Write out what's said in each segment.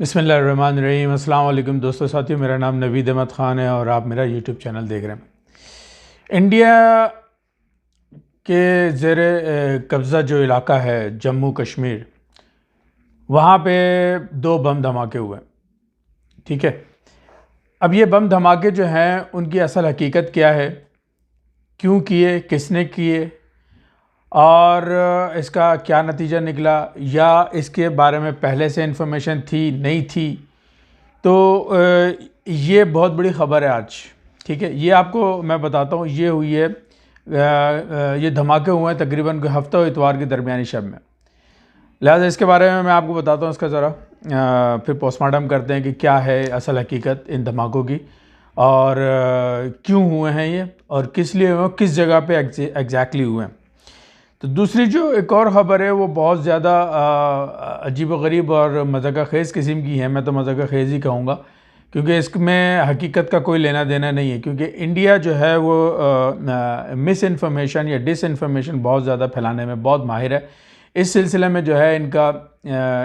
बिस्मिल्लाहिर्रहमानिर्रहीम। अस्सलाम वालेकुम दोस्तों साथियों, मेरा नाम नवीद अहमद ख़ान है और आप मेरा यूट्यूब चैनल देख रहे हैं। इंडिया के ज़ेर कब्ज़ा जो इलाका है जम्मू कश्मीर, वहाँ पे 2 बम धमाके हुए। ठीक है, अब ये बम धमाके जो हैं उनकी असल हकीकत क्या है, क्यों किए, किसने किए और इसका क्या नतीजा निकला, या इसके बारे में पहले से इन्फॉर्मेशन थी नहीं थी। तो ये बहुत बड़ी ख़बर है आज। ठीक है, ये आपको मैं बताता हूँ। ये हुई है ये धमाके हुए हैं तकरीबन हफ्ता और इतवार की दरमियानी शब में। लिहाजा इसके बारे में मैं आपको बताता हूँ इसका ज़रा, फिर पोस्टमार्टम करते हैं कि क्या है असल हकीकत इन धमाकों की और क्यों हुए हैं ये और किस लिए हुए, किस जगह पे एग्जैक्टली हुए हैं। तो दूसरी जो एक और ख़बर है वो बहुत ज़्यादा अजीब व गरीब और मज़ाक़ ख़ेज़ किस्म की है। मैं तो मज़ाक़ ख़ेज़ ही कहूँगा, क्योंकि इसमें हकीकत का कोई लेना देना नहीं है। क्योंकि इंडिया जो है वो मिस इन्फॉर्मेशन या डिस इन्फॉर्मेशन बहुत ज़्यादा फैलाने में बहुत माहिर है। इस सिलसिले में जो है इनका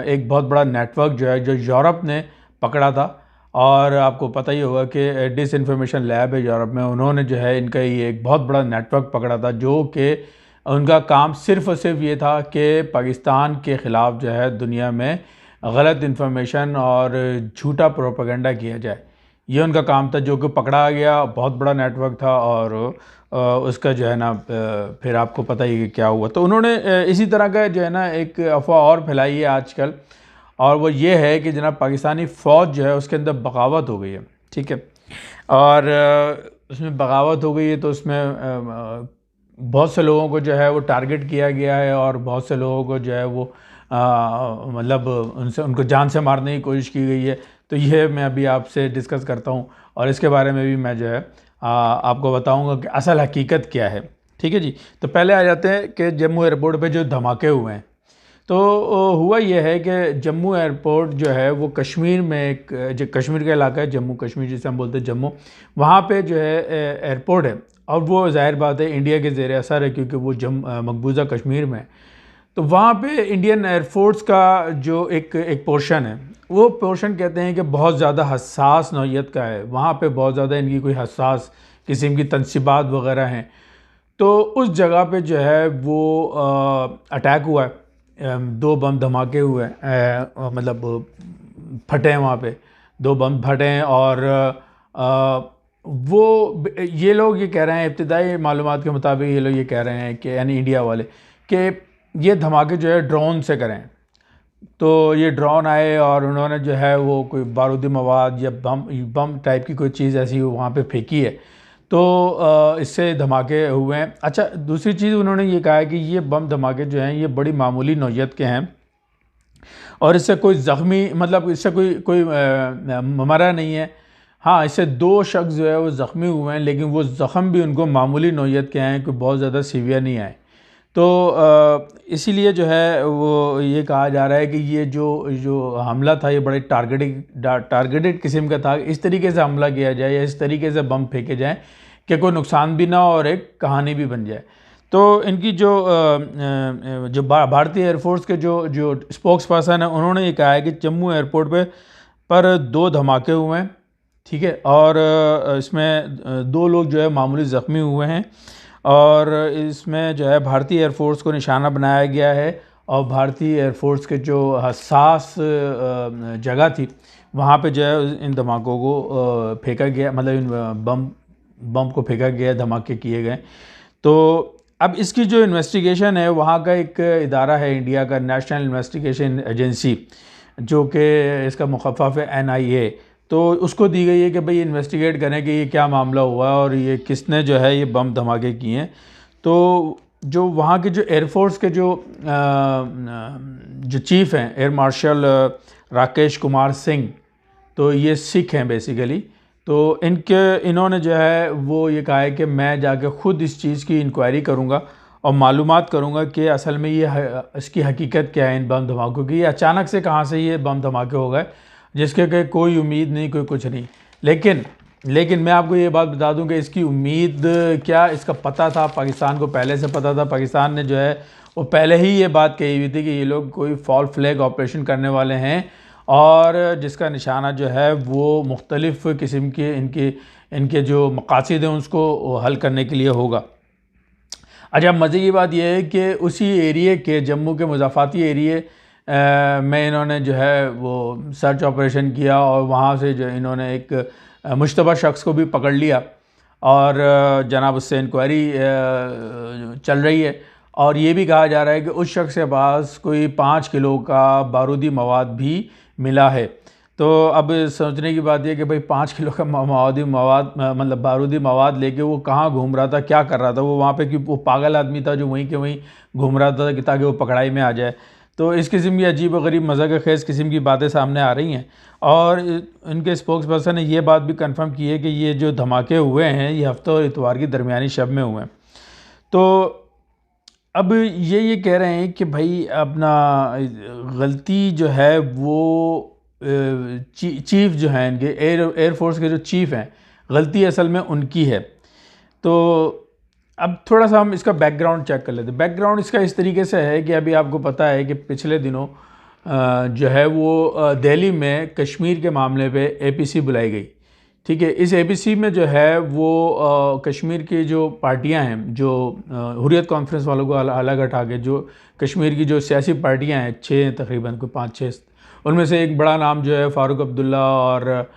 एक बहुत बड़ा नेटवर्क जो है जो यूरोप ने पकड़ा था, और आपको पता ही होगा कि डिस इन्फॉर्मेशन लैब है यूरोप में, उन्होंने जो है इनका ये एक बहुत बड़ा नेटवर्क पकड़ा था, जो कि उनका काम सिर्फ़ और सिर्फ ये था कि पाकिस्तान के ख़िलाफ़ जो है दुनिया में गलत इन्फॉर्मेशन और झूठा प्रोपेगेंडा किया जाए। ये उनका काम था, जो कि पकड़ा गया। बहुत बड़ा नेटवर्क था और उसका जो है ना फिर आपको पता ही कि क्या हुआ। तो उन्होंने इसी तरह का जो है ना एक अफवाह और फैलाई है आजकल, और वो ये है कि जनाब पाकिस्तानी फ़ौज जो है उसके अंदर बगावत हो गई है। ठीक है, और उसमें बगावत हो गई है तो उसमें बहुत से लोगों को जो है वो टारगेट किया गया है और बहुत से लोगों को जो है वो मतलब उनको जान से मारने की कोशिश की गई है। तो ये मैं अभी आपसे डिस्कस करता हूँ और इसके बारे में भी मैं जो है आपको बताऊँगा कि असल हकीकत क्या है। ठीक है जी, तो पहले आ जाते हैं कि जम्मू एयरपोर्ट पे जो धमाके हुए हैं। तो हुआ यह है कि जम्मू एयरपोर्ट जो है वो कश्मीर में एक जो कश्मीर का इलाका है, जम्मू कश्मीर जिसे हम बोलते हैं जम्मू, वहाँ पे जो है एयरपोर्ट है। और वो ज़ाहिर बात है इंडिया के ज़ेर असर है, क्योंकि वो मकबूजा कश्मीर में है। तो वहाँ पे इंडियन एयरफोर्स का जो एक पोर्शन है, वो पोर्शन कहते हैं कि बहुत ज़्यादा हसास नौइयत का है। वहाँ पे बहुत ज़्यादा इनकी कोई हसास किस्म की तनसीबात वगैरह हैं। तो उस जगह पे जो है वो अटैक हुआ है, 2 बम धमाके हुए हैं, मतलब फटे हैं वहाँ पे 2 बम फटे हैं। और वो ये लोग ये कह रहे हैं, इब्तिदाई मालूमात के मुताबिक ये लोग ये कह रहे हैं कि यानी इंडिया वाले, कि ये धमाके जो है ड्रोन से करें। तो ये ड्रोन आए और उन्होंने जो है वो कोई बारूदी मवाद या बम टाइप की कोई चीज़ ऐसी वहाँ पे फेंकी है, तो इससे धमाके हुए हैं। अच्छा, दूसरी चीज़ उन्होंने ये कहा है कि ये बम धमाके जो हैं ये बड़ी मामूली नौइयत के हैं और इससे कोई ज़ख्मी, मतलब इससे कोई मरा नहीं है। हाँ, इससे 2 शख्स जो है वो ज़ख्मी हुए हैं, लेकिन वो ज़ख्म भी उनको मामूली नौइयत के हैं, कोई बहुत ज़्यादा सीवियर नहीं आए। तो इसीलिए जो है वो ये कहा जा रहा है कि ये जो हमला था ये बड़े टारगेटेड किस्म का था। इस तरीके से हमला किया जाए या इस तरीके से बम फेंके जाएँ कि कोई नुकसान भी ना हो और एक कहानी भी बन जाए। तो इनकी जो भारतीय एयरफोर्स के जो स्पोक्स पर्सन है, उन्होंने ये कहा है कि जम्मू एयरपोर्ट पर 2 धमाके हुए हैं। ठीक है, और इसमें 2 लोग जो है मामूली ज़ख्मी हुए हैं और इसमें जो है भारतीय एयरफोर्स को निशाना बनाया गया है। और भारतीय एयरफोर्स के जो हसास जगह थी वहाँ पे जो है इन धमाकों को फेंका गया, मतलब इन बम को फेंका गया, धमाके किए गए। तो अब इसकी जो इन्वेस्टिगेशन है, वहाँ का एक इदारा है इंडिया का, नेशनल इन्वेस्टिगेशन एजेंसी, जो कि इसका मुखफ़्फ़ है NIA। तो उसको दी गई है कि भाई इन्वेस्टिगेट करें कि ये क्या मामला हुआ है और ये किसने जो है ये बम धमाके किए हैं। तो जो वहाँ के जो एयरफोर्स के जो चीफ़ हैं, एयर मार्शल राकेश कुमार सिंह, तो ये सिख हैं बेसिकली। तो इन्होंने जो है वो ये कहा है कि मैं जाके ख़ुद इस चीज़ की इंक्वायरी करूँगा और मालूमात करूँगा कि असल में इसकी हकीकत क्या है इन बम धमाकों की। ये अचानक से कहाँ से ये बम धमाके हो गए जिसके कि कोई उम्मीद नहीं, कोई कुछ नहीं। लेकिन मैं आपको ये बात बता दूं कि इसकी उम्मीद क्या, इसका पता था, पाकिस्तान को पहले से पता था। पाकिस्तान ने जो है वो पहले ही ये बात कही हुई थी कि ये लोग कोई फॉल फ्लैग ऑपरेशन करने वाले हैं और जिसका निशाना जो है वो मुख्तलिफ़ किस्म के इनके जो मकासद हैं उसको हल करने के लिए होगा। अच्छा, मज़े की बात यह है कि उसी एरिए के जम्मू के मुज़ाफ़ाती एरिए में इन्होंने जो है वो सर्च ऑपरेशन किया और वहाँ से जो इन्होंने एक मुश्तबा शख्स को भी पकड़ लिया और जनाब उससे इंक्वायरी चल रही है। और ये भी कहा जा रहा है कि उस शख्स के पास कोई 5 किलो का बारूदी मवाद भी मिला है। तो अब सोचने की बात यह कि भाई 5 किलो का मतलब बारूदी मवाद लेके वो कहाँ घूम रहा था, क्या कर रहा था वो वहाँ पे, कि वो पागल आदमी था जो वहीं के वहीं घूम रहा था कि ताकि वो पकड़ाई में आ जाए। तो इस किस्म की अजीब व गरीब मज़ाक खेज़ किस्म की बातें सामने आ रही हैं। और इनके स्पोक्स पर्सन ने ये बात भी कंफर्म की है कि ये जो धमाके हुए हैं ये हफ्ते और इतवार की दरमियानी शब में हुए हैं। तो अब ये कह रहे हैं कि भाई अपना गलती जो है वो चीफ़ जो हैं इनके एयरफोर्स के जो चीफ़ हैं, गलती असल में उनकी है। तो अब थोड़ा सा हम इसका बैकग्राउंड चेक कर लेते हैं। बैकग्राउंड इसका इस तरीके से है कि अभी आपको पता है कि पिछले दिनों जो है वो दिल्ली में कश्मीर के मामले पे एपीसी बुलाई गई। ठीक है, इस एपीसी में जो है वो कश्मीर की जो पार्टियां हैं, जो हुर्रियत कॉन्फ्रेंस वालों को अलग हटा के जो कश्मीर की जो सियासी पार्टियां हैं 6 तकरीबन कोई 5-6, उनमें से एक बड़ा नाम जो है फ़ारूक अब्दुल्ला और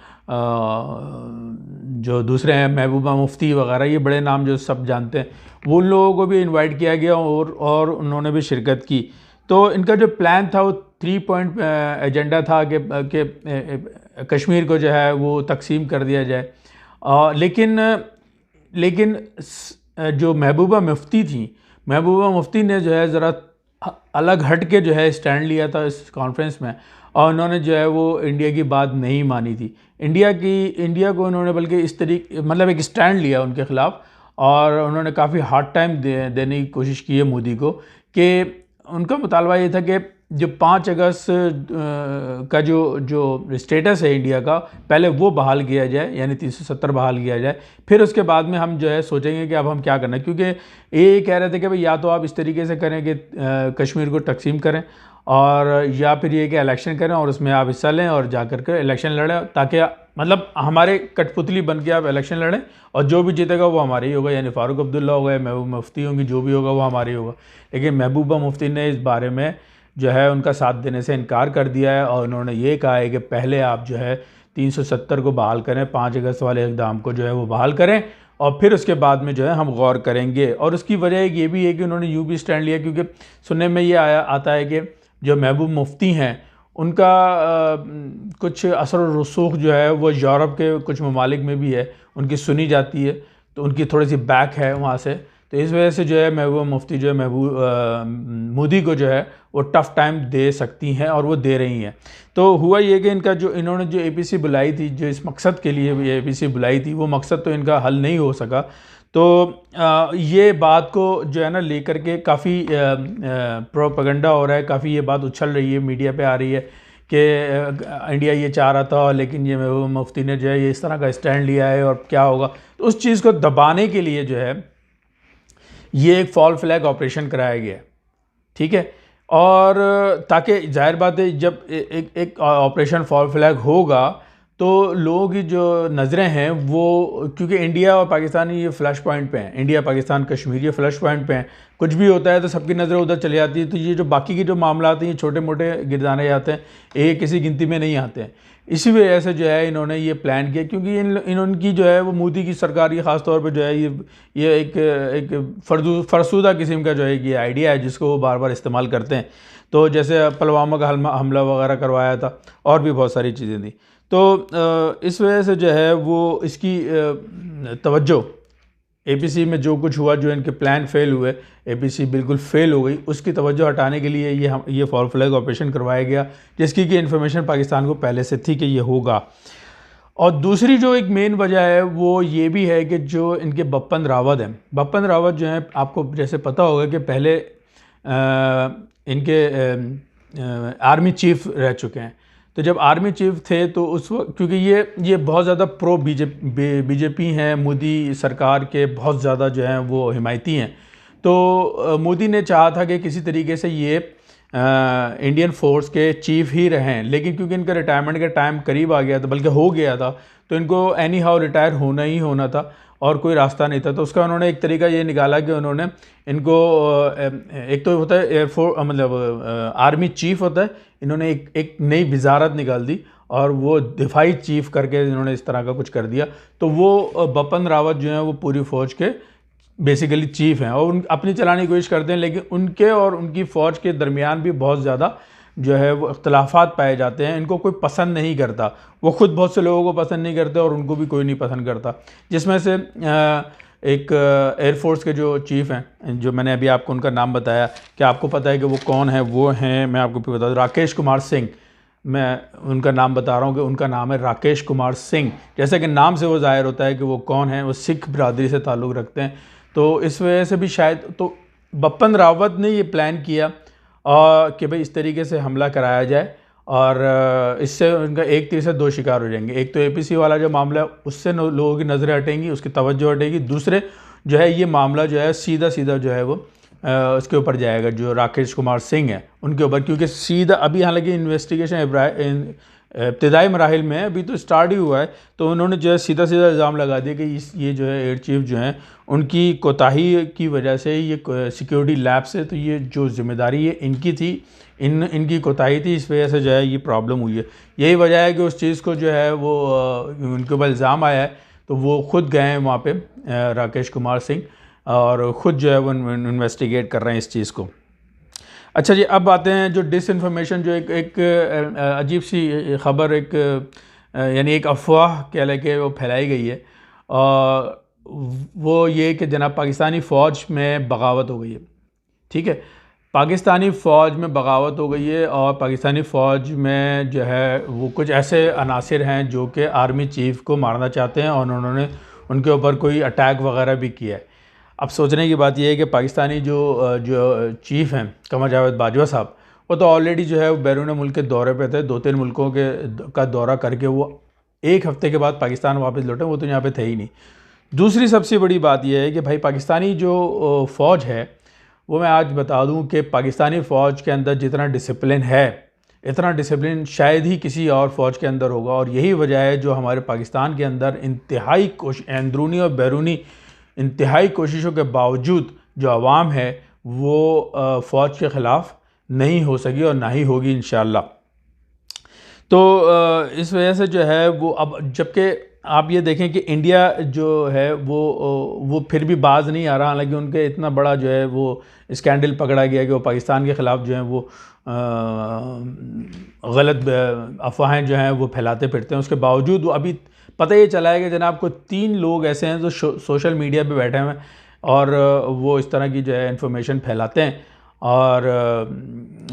जो दूसरे हैं महबूबा मुफ्ती वगैरह, ये बड़े नाम जो सब जानते हैं, वो उन लोगों को भी इनवाइट किया गया और उन्होंने भी शिरकत की। तो इनका जो प्लान था वो 3 पॉइंट एजेंडा था कि कश्मीर को जो है वो तकसीम कर दिया जाए। लेकिन जो महबूबा मुफ्ती थी, महबूबा मुफ्ती ने जो है ज़रा अलग हट के जो है स्टैंड लिया था इस कॉन्फ्रेंस में, और उन्होंने जो है वो इंडिया की बात नहीं मानी थी। इंडिया को उन्होंने बल्कि इस तरीके मतलब एक स्टैंड लिया उनके ख़िलाफ़, और उन्होंने काफ़ी हार्ड टाइम देने की कोशिश की है मोदी को, कि उनका मुतालबा ये था कि जो 5 अगस्त का जो स्टेटस है इंडिया का, पहले वो बहाल किया जाए, यानी 370 बहाल किया जाए। फिर उसके बाद में हम जो है सोचेंगे कि अब हम क्या करना है, क्योंकि ये कह रहे थे कि भाई या तो आप इस तरीके से करें कि कश्मीर को तकसीम करें, और या फिर ये कि इलेक्शन करें और उसमें आप हिस्सा लें और जा कर के इलेक्शन लड़ें, ताकि मतलब हमारे कठपुतली बन के आप इलेक्शन लड़ें और जो भी जीतेगा वो हमारे ही होगा, यानी फ़ारूक अब्दुल्ला होगा या महबूबा मुफ्ती होंगी, जो भी होगा वो हमारे ही होगा। लेकिन महबूबा मुफ्ती ने इस बारे में जो है उनका साथ देने से इनकार कर दिया है, और उन्होंने ये कहा है कि पहले आप जो है 370 को बहाल करें, 5 अगस्त वाले इक़दाम को जो है वो बहाल करें, और फिर उसके बाद में जो है हम गौर करेंगे। और उसकी वजह ये भी है कि उन्होंने यूँ भी स्टैंड लिया, क्योंकि सुनने में ये आता है कि जो महबूब मुफ्ती हैं उनका कुछ असर और रसूख जो है वो यूरोप के कुछ ममालिक में भी है, उनकी सुनी जाती है, तो उनकी थोड़ी सी बैक है वहाँ से। तो इस वजह से जो है महबूबा मुफ्ती जो है मोदी को जो है वो टफ़ टाइम दे सकती हैं, और वो दे रही हैं। तो हुआ ये कि इन्होंने जो एपीसी बुलाई थी, जो इस मकसद के लिए ये एपीसी बुलाई थी, वो मकसद तो इनका हल नहीं हो सका। तो ये बात को जो है ना लेकर के काफ़ी प्रोपेगेंडा हो रहा है, काफ़ी ये बात उछल रही है, मीडिया पे आ रही है कि इंडिया ये चाह रहा था, लेकिन ये महबूबा मुफ्ती ने जो है ये इस तरह का स्टैंड लिया है और क्या होगा। तो उस चीज़ को दबाने के लिए जो है ये एक फॉल फ्लैग ऑपरेशन कराया गया, ठीक है। और ताकि जाहिर बात है जब एक ऑपरेशन फॉल फ्लैग होगा तो लोगों की जो नज़रें हैं वो, क्योंकि इंडिया और पाकिस्तान ये फ्लैश पॉइंट पे हैं, इंडिया पाकिस्तान कश्मीर ये फ्लैश पॉइंट पे हैं, कुछ भी होता है तो सबकी नज़रें उधर चली जाती है। तो ये जो बाकी के जो मामला आते हैं ये छोटे मोटे गिरदाने जाते हैं, ये किसी गिनती में नहीं आते हैं। इसी वजह से जो है इन्होंने ये प्लान किया, क्योंकि इनकी जो है वो मोदी की सरकार की ख़ास तौर पर जो है ये एक फरसूदा किस्म का जो है ये आइडिया है जिसको वो बार बार इस्तेमाल करते हैं। तो जैसे पुलवामा का हमला वगैरह करवाया था, और भी बहुत सारी चीज़ें थी। तो इस वजह से जो है वो इसकी तवज्जो एपीसी में जो कुछ हुआ, जो इनके प्लान फेल हुए, एपीसी बिल्कुल फेल हो गई, उसकी तवज्जो हटाने के लिए ये फॉल फ्लैग ऑपरेशन करवाया गया, जिसकी कि इन्फॉर्मेशन पाकिस्तान को पहले से थी कि ये होगा। और दूसरी जो एक मेन वजह है वो ये भी है कि जो इनके बप्पन रावत हैं, बप्पन रावत जो हैं, आपको जैसे पता होगा कि पहले इनके आर्मी चीफ रह चुके हैं। तो जब आर्मी चीफ थे तो उस वक्त, क्योंकि ये बहुत ज़्यादा प्रो बीजेपी हैं, मोदी सरकार के बहुत ज़्यादा जो हैं वो हिमायती हैं, तो मोदी ने चाहा था कि किसी तरीके से ये इंडियन फोर्स के चीफ ही रहे हैं, लेकिन क्योंकि इनका रिटायरमेंट का टाइम करीब आ गया था, बल्कि हो गया था, तो इनको एनी हाउ रिटायर होना ही होना था और कोई रास्ता नहीं था। तो उसका उन्होंने एक तरीका ये निकाला कि उन्होंने इनको एक तो होता है एयरफोर्स, मतलब आर्मी चीफ होता है, इन्होंने एक नई वजारत निकाल दी और वो दिफाई चीफ करके इन्होंने इस तरह का कुछ कर दिया। तो वो बिपिन रावत जो हैं वो पूरी फ़ौज के बेसिकली चीफ हैं और अपनी चलाने की कोशिश करते हैं, लेकिन उनके और उनकी फ़ौज के दरमियान भी बहुत ज़्यादा जो है वो इख्तलाफात पाए जाते हैं। इनको कोई पसंद नहीं करता, वो ख़ुद बहुत से लोगों को पसंद नहीं करते और उनको भी कोई नहीं पसंद करता। जिसमें से एक एयरफोर्स के जो चीफ़ हैं, जो मैंने अभी आपको उनका नाम बताया, कि आपको पता है कि वो कौन है? वो हैं, मैं आपको बता दूँ, राकेश कुमार सिंह। मैं उनका नाम बता रहा हूँ कि उनका नाम है राकेश कुमार सिंह। जैसे कि नाम से वो ज़ाहिर होता है कि वो कौन है, वो सिख बिरादरी से ताल्लुक़ रखते हैं। तो इस वजह से भी शायद तो बिपिन रावत ने ये प्लान किया कि भाई इस तरीके से हमला कराया जाए और इससे उनका एक तीर से दो शिकार हो जाएंगे। एक तो एपीसी वाला जो मामला है उससे लोगों की नज़रें हटेंगी, उसकी तवज्जो हटेगी। दूसरे जो है ये मामला जो है सीधा सीधा जो है वो उसके ऊपर जाएगा, जो राकेश कुमार सिंह है उनके ऊपर, क्योंकि सीधा अभी हालांकि इन्वेस्टिगेशन इब्तदाई मराहिल में है, अभी तो स्टार्ट ही हुआ है। तो उन्होंने जो है सीधा सीधा इल्ज़ाम लगा दिया कि ये जो है एयर चीफ जो हैं उनकी कोताही की वजह से ये सिक्योरिटी लैब से, तो ये जो जिम्मेदारी है इनकी थी, इनकी कोताही थी, इस वजह से जो है ये प्रॉब्लम हुई है। यही वजह है कि उस चीज़ को जो है वो उनके ऊपर इल्ज़ाम आया है, तो वो ख़ुद गए हैं वहाँ पे राकेश कुमार सिंह और ख़ुद जो है वो इन्वेस्टिगेट कर रहे हैं इस चीज़ को। अच्छा जी, अब आते हैं जो डिसइंफॉर्मेशन, जो एक अजीब सी ख़बर, यानी एक अफवाह कह लेके वो फैलाई गई है, और वो ये कि जनाब पाकिस्तानी फ़ौज में बगावत हो गई है। ठीक है, पाकिस्तानी फ़ौज में बगावत हो गई है और पाकिस्तानी फ़ौज में जो है वो कुछ ऐसे अनासिर हैं जो कि आर्मी चीफ़ को मारना चाहते हैं और उन्होंने उनके ऊपर कोई अटैक वगैरह भी किया है। अब सोचने की बात यह है कि पाकिस्तानी जो चीफ़ हैं कमर जावेद बाजवा साहब, वो तो ऑलरेडी जो है वो बैरून मुल्क के दौरे पे थे, 2-3 मुल्कों का दौरा करके वो एक हफ़्ते के बाद पाकिस्तान वापस लौटे, वो तो यहाँ पे थे ही नहीं। दूसरी सबसे बड़ी बात यह है कि भाई पाकिस्तानी जो फ़ौज है, वो मैं आज बता दूं कि पाकिस्तानी फ़ौज के अंदर जितना डिसिप्लिन है, इतना डिसिप्लिन शायद ही किसी और फ़ौज के अंदर होगा। और यही वजह है जो हमारे पाकिस्तान के अंदर इंतहाई अंदरूनी और बैरूनी इंतहाई कोशिशों के बावजूद जो अवाम है वो फ़ौज के ख़िलाफ़ नहीं हो सकी और ना ही होगी इंशाअल्लाह। तो इस वजह से जो है वो, अब जबकि आप ये देखें कि इंडिया जो है वो फिर भी बाज नहीं आ रहा, हालांकि उनके इतना बड़ा जो है वो स्कैंडल पकड़ा गया कि वो पाकिस्तान के ख़िलाफ़ जो है वो गलत अफवाहें जो हैं वो फैलाते फिरते हैं। उसके बावजूद वो अभी पता ये चला है कि जनाब को 3 लोग ऐसे हैं जो सोशल मीडिया पे बैठे हुए हैं और वो इस तरह की जो है इन्फॉर्मेशन फैलाते हैं और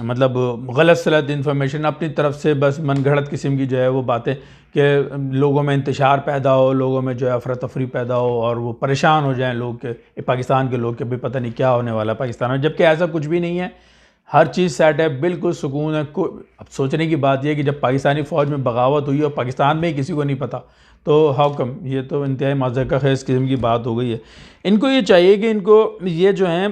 मतलब गलत सलत इन्फॉर्मेशन अपनी तरफ से, बस मनगढ़ंत किस्म की जो है वो बातें कि लोगों में इंतशार पैदा हो, लोगों में जो है अफरा तफरी पैदा हो और वो परेशान हो जाएं लोग के, पाकिस्तान के लोग के भी पता नहीं क्या होने वाला पाकिस्तान में, जबकि ऐसा कुछ भी नहीं है। हर चीज़ सेट है, बिल्कुल सुकून है। अब सोचने की बात यह है कि जब पाकिस्तानी फ़ौज में बगावत हुई और पाकिस्तान में ही किसी को नहीं पता, तो हाउ कम, ये तो इंतहाई मज़ाक़ खेज़ किस्म की बात हो गई है। इनको ये चाहिए कि इनको ये जो हैं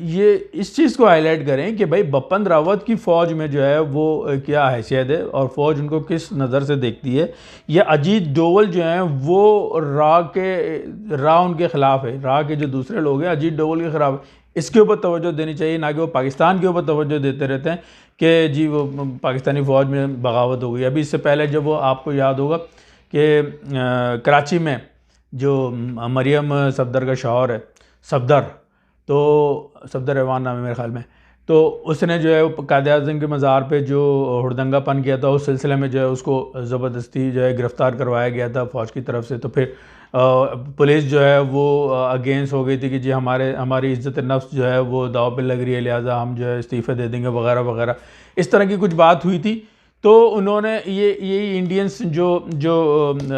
ये इस चीज़ को हाईलाइट करें कि भाई बिपिन रावत की फ़ौज में जो है वो क्या हैसियत है और फ़ौज उनको किस नज़र से देखती है। या अजीत डोवल जो हैं वो रा उनके ख़िलाफ़ है, रा के जो दूसरे लोग हैं अजीत डोवल के ख़िलाफ़, इसके ऊपर तवज्जो देनी चाहिए, ना कि वो पाकिस्तान के ऊपर तवज्जो देते रहते हैं कि जी वो पाकिस्तानी फ़ौज में बगावत हो गई। अभी इससे पहले जब वो, आपको याद होगा कि कराची में जो मरियम सफदर का शौहर है, सफदर रहमान नाम है मेरे ख्याल में, तो उसने जो है वो कायद-ए-आज़म के मज़ार पे जो हुड़दंगापन किया था, उस सिलसिले में जो है उसको ज़बरदस्ती जो है गिरफ़्तार करवाया गया था फ़ौज की तरफ से। तो फिर पुलिस जो है वो अगेंस्ट हो गई थी कि जी हमारी इज़्ज़त नफ्स जो है वो दाव पे लग रही है, लिहाजा हम जो है इस्तीफ़े दे देंगे वगैरह वगैरह, इस तरह की कुछ बात हुई थी। तो उन्होंने ये इंडियंस जो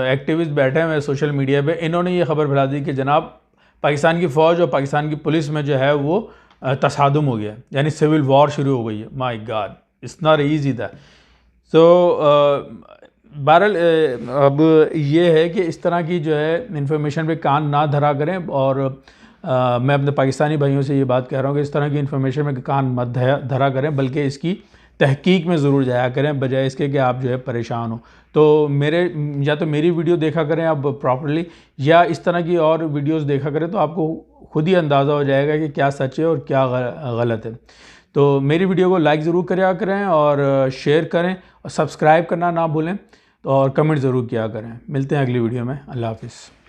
एक्टिविस्ट बैठे हुए हैं सोशल मीडिया पे, इन्होंने ये खबर फैला दी कि जनाब पाकिस्तान की फ़ौज और पाकिस्तान की पुलिस में जो है वो तसादुम हो गया, यानी सिविल वॉर शुरू हो गई है। My God, it's not easy था। सो बहरहाल अब ये है कि इस तरह की जो है इंफॉर्मेशन पे कान ना धरा करें और मैं अपने पाकिस्तानी भाइयों से ये बात कह रहा हूँ कि इस तरह की इन्फॉर्मेशन में कान मत धरा करें, बल्कि इसकी तहकीक में ज़रूर जाया करें, बजाय इसके कि आप जो है परेशान हो। तो या तो मेरी वीडियो देखा करें आप प्रॉपर्ली, या इस तरह की और वीडियोस देखा करें, तो आपको खुद ही अंदाज़ा हो जाएगा कि क्या सच है और क्या गलत है। तो मेरी वीडियो को लाइक ज़रूर किया करें और शेयर करें और सब्सक्राइब करना ना भूलें, तो और कमेंट ज़रूर किया करें। मिलते हैं अगली वीडियो में। अल्लाह हाफ़िज़।